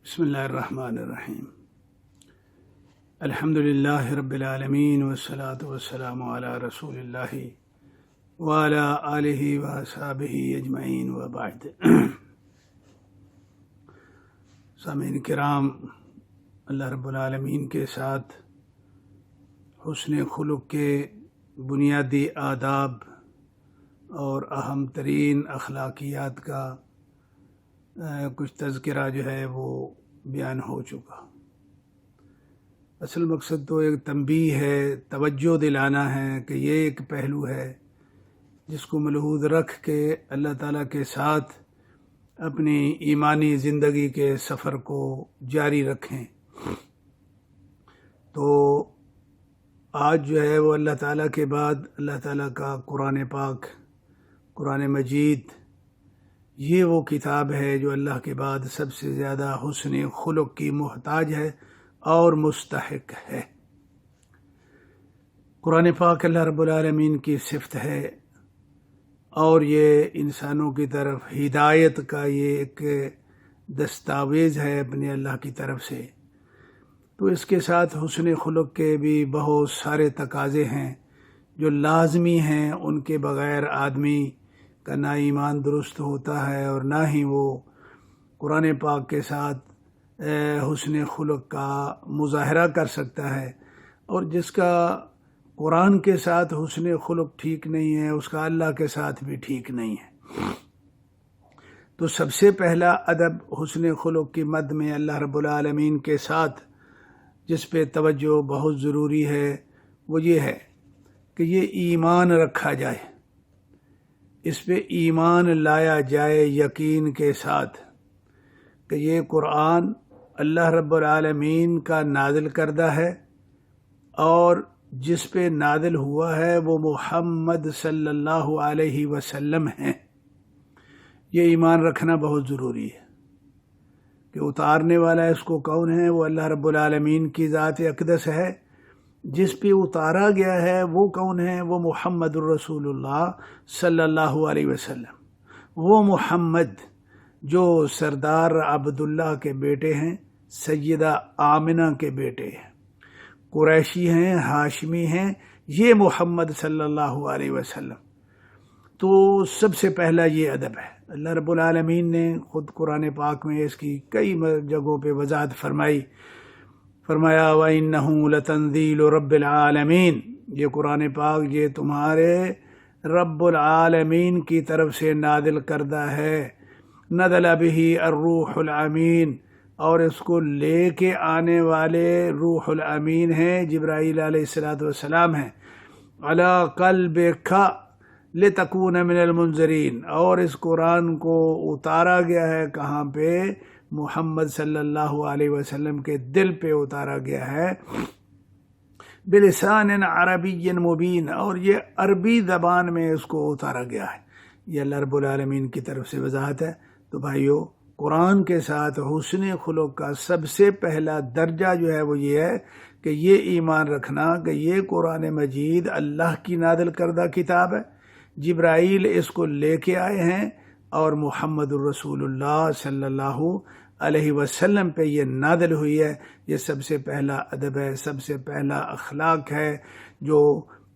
بسم اللہ الرحمن الرحیم الحمد للہ رب العالمین والصلاة والسلام علی رسول اللہ وعلی آلہ واصحابہ اجمعین وبعد۔ سامعین کرام، اللہ رب العالمین کے ساتھ حسن خلق کے بنیادی آداب اور اہم ترین اخلاقیات کا کچھ تذکرہ جو ہے وہ بیان ہو چکا۔ اصل مقصد تو ایک تنبیہ ہے، توجہ دلانا ہے کہ یہ ایک پہلو ہے جس کو ملحوظ رکھ کے اللہ تعالیٰ کے ساتھ اپنی ایمانی زندگی کے سفر کو جاری رکھیں۔ تو آج جو ہے وہ اللہ تعالیٰ کے بعد اللہ تعالیٰ کا قرآن پاک، قرآن مجید، یہ وہ کتاب ہے جو اللہ کے بعد سب سے زیادہ حسن خلق کی محتاج ہے اور مستحق ہے۔ قرآن پاک اللہ رب العالمین کی صفت ہے اور یہ انسانوں کی طرف ہدایت کا یہ ایک دستاویز ہے اپنے اللہ کی طرف سے۔ تو اس کے ساتھ حسن خلق کے بھی بہت سارے تقاضے ہیں جو لازمی ہیں، ان کے بغیر آدمی کا نہ ایمان درست ہوتا ہے اور نہ ہی وہ قرآن پاک کے ساتھ حسن خلق کا مظاہرہ کر سکتا ہے، اور جس کا قرآن کے ساتھ حسن خلق ٹھیک نہیں ہے اس کا اللہ کے ساتھ بھی ٹھیک نہیں ہے۔ تو سب سے پہلا ادب حسن خلق کی مد میں اللہ رب العالمین کے ساتھ جس پہ توجہ بہت ضروری ہے وہ یہ ہے کہ یہ ایمان رکھا جائے، اس پہ ایمان لایا جائے یقین کے ساتھ کہ یہ قرآن اللہ رب العالمین کا نازل کردہ ہے اور جس پہ نازل ہوا ہے وہ محمد صلی اللہ علیہ وسلم ہیں۔ یہ ایمان رکھنا بہت ضروری ہے کہ اتارنے والا اس کو کون ہے؟ وہ اللہ رب العالمین کی ذات اقدس ہے۔ جس پہ اتارا گیا ہے وہ کون ہے؟ وہ محمد الرسول اللہ صلی اللہ علیہ وسلم، وہ محمد جو سردار عبداللہ کے بیٹے ہیں، سیدہ آمنہ کے بیٹے ہیں، قریشی ہیں، ہاشمی ہیں، یہ محمد صلی اللہ علیہ وسلم۔ تو سب سے پہلا یہ ادب ہے۔ اللہ رب العالمین نے خود قرآن پاک میں اس کی کئی جگہوں پہ وضاحت فرمایا وَإِنَّهُ لَتَنزِيلُ رَبِّ الْعَالَمِينَ، یہ قرآن پاک یہ تمہارے رب العالمین کی طرف سے نازل کردہ ہے۔ نزل بِهِ الروح الامین، اور اس کو لے کے آنے والے روح الامین ہیں، جبرائیل علیہ السلام ہیں۔ عَلَىٰ قَلْبِكَ لِتَكُونَ مِنَ الْمُنذِرِينَ، اور اس قرآن کو اتارا گیا ہے کہاں پہ؟ محمد صلی اللہ علیہ وسلم کے دل پہ اتارا گیا ہے، بلسان عربی مبین، اور یہ عربی زبان میں اس کو اتارا گیا ہے۔ یہ اللہ رب العالمین کی طرف سے وضاحت ہے۔ تو بھائیو، قرآن کے ساتھ حسن خلق کا سب سے پہلا درجہ جو ہے وہ یہ ہے کہ یہ ایمان رکھنا کہ یہ قرآن مجید اللہ کی نازل کردہ کتاب ہے، جبرائیل اس کو لے کے آئے ہیں اور محمد الرسول اللہ صلی اللہ علیہ وسلم پہ یہ نازل ہوئی ہے۔ یہ سب سے پہلا ادب ہے، سب سے پہلا اخلاق ہے جو،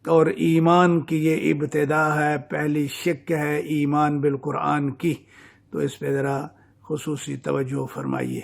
اور ایمان کی یہ ابتدا ہے، پہلی شق ہے ایمان بالقرآن کی۔ تو اس پہ ذرا خصوصی توجہ فرمائیے۔